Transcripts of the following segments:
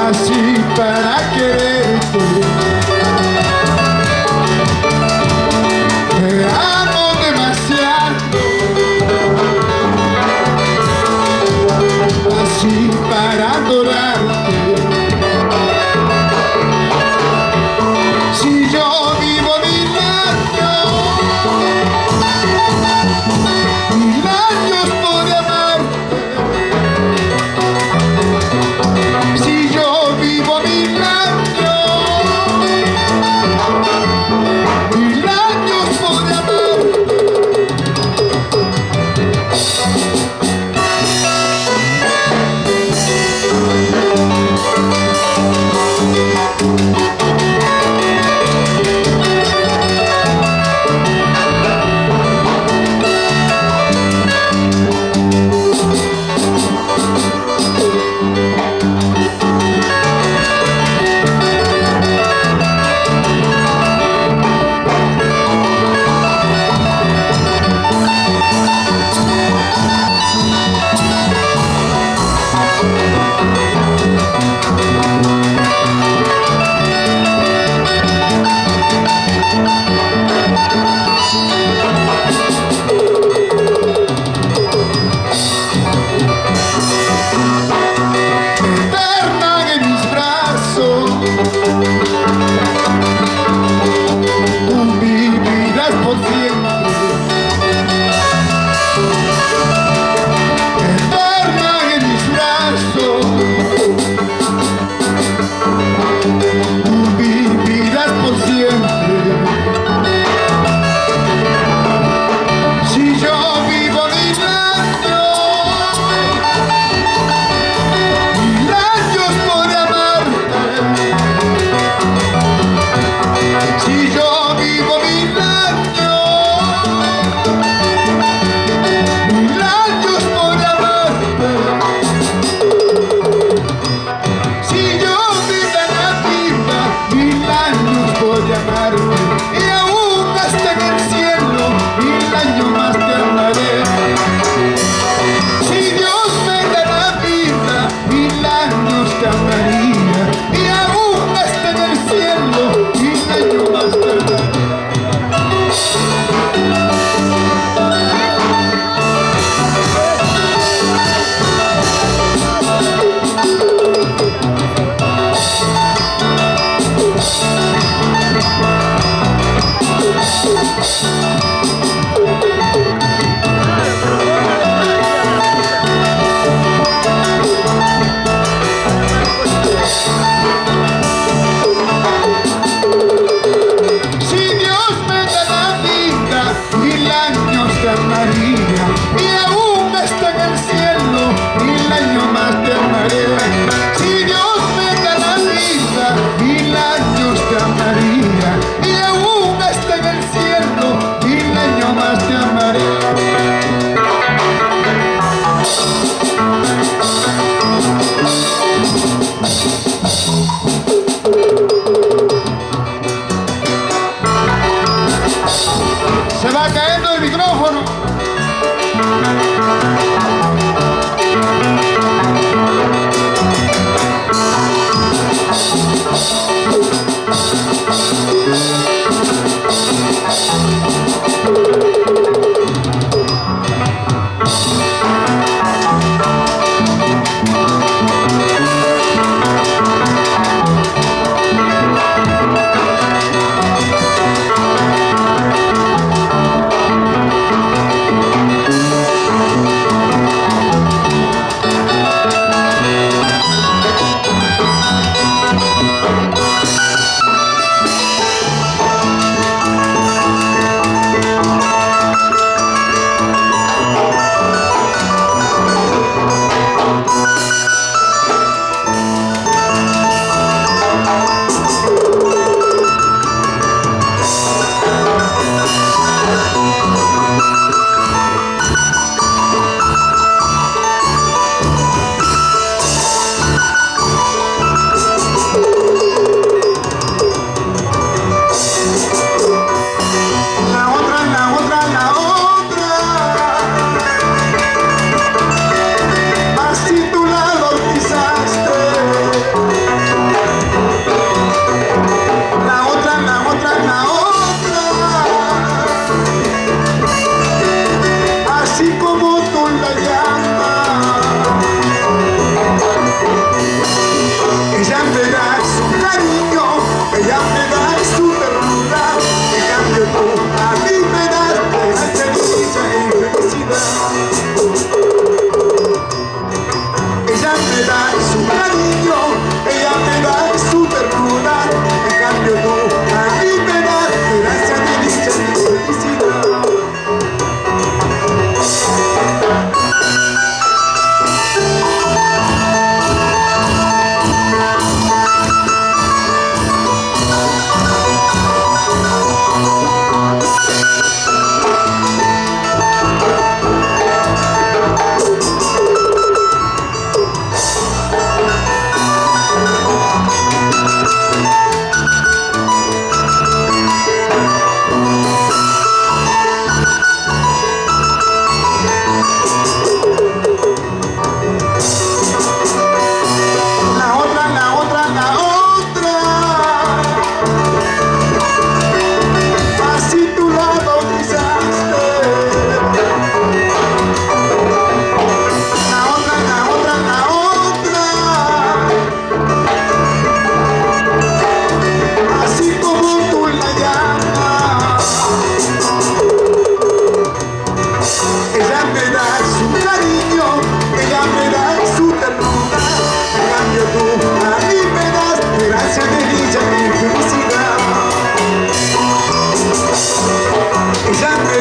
nací para quererte. Te amo demasiado, nací para adorarte. Si yo vivo mil años por amarte. Si yo vivo mil años por amarte.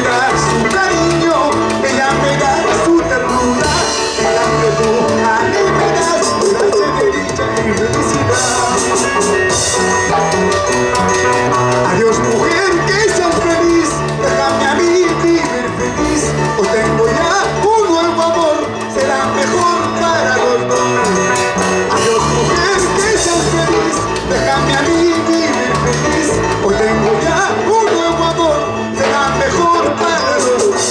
da su cariño, ella me da su ternura. En cambio tú a mí me das gracia de dicha y felicidad. Adiós mujer, que seas feliz, déjame a mí vivir feliz. Hoy tengo ya un nuevo amor, será mejor para los dos. Adiós mujer, que seas feliz, déjame a mí vivir feliz. Hoy tengo ya un nuevo amor, será mejor para los dos.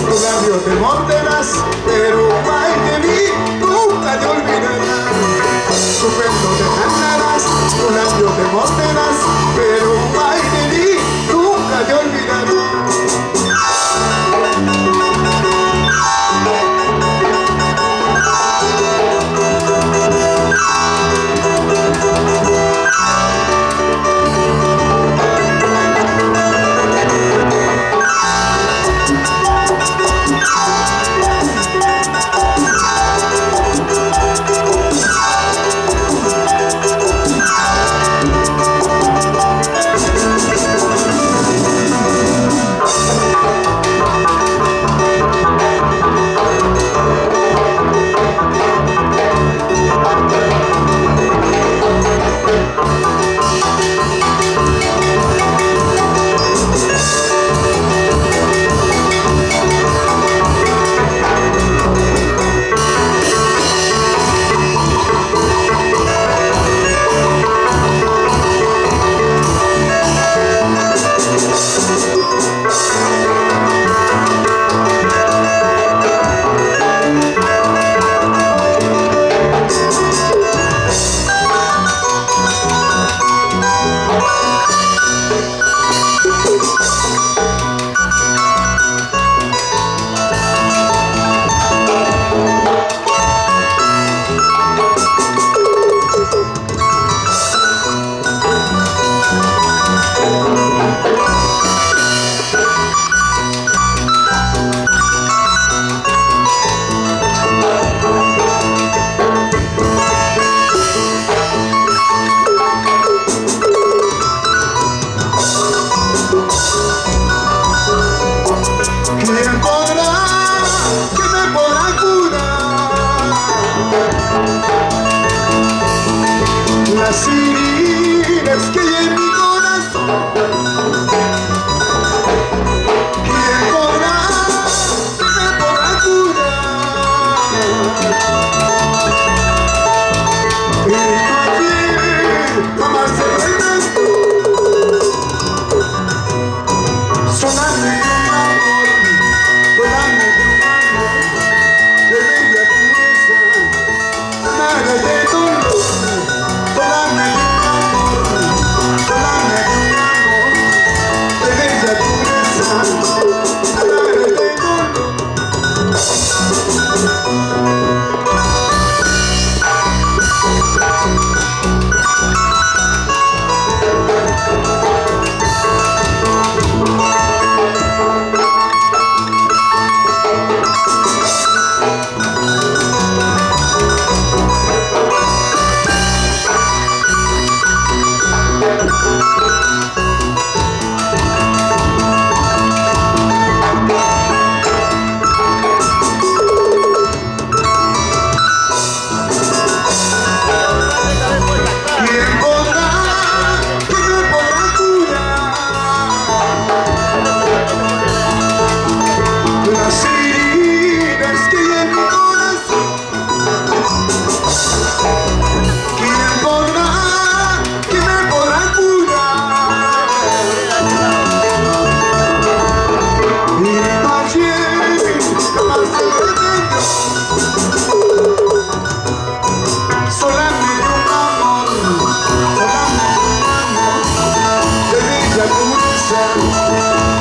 Tus labios te morderás, pero ay de mí nunca te olvidarás. Tu pelo te jalarás, tus labios te morderás, pero ay de mí nunca te olvidarás.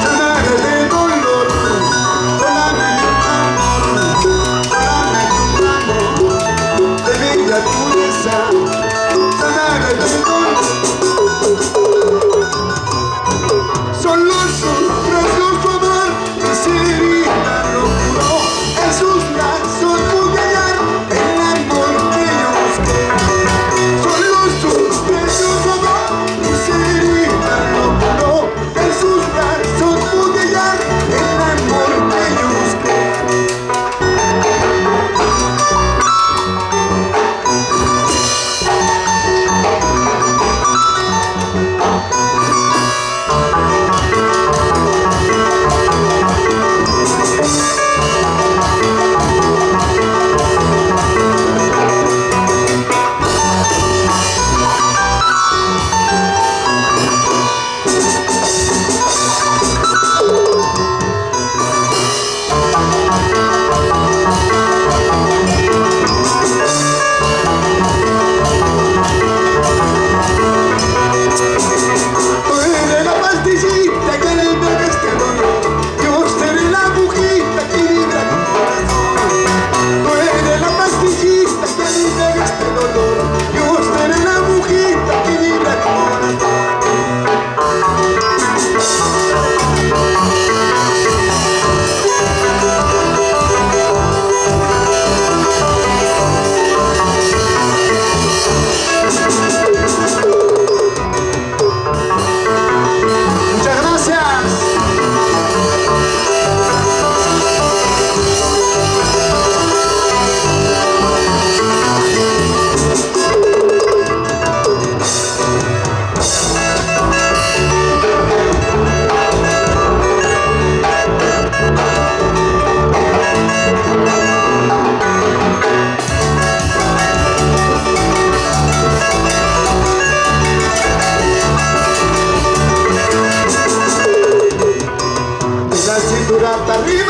sanadas de dolor, solamente un amor, solamente un amor de bella pureza, sanadas de dolor. Solo su precioso amor, sinceridad lo curó, en sus brazos pude hallar el amor que yo busqué. Solo su precioso amor, sinceridad lo curó, en sus brazos pude hallar el amor que yo busqué. Arriba.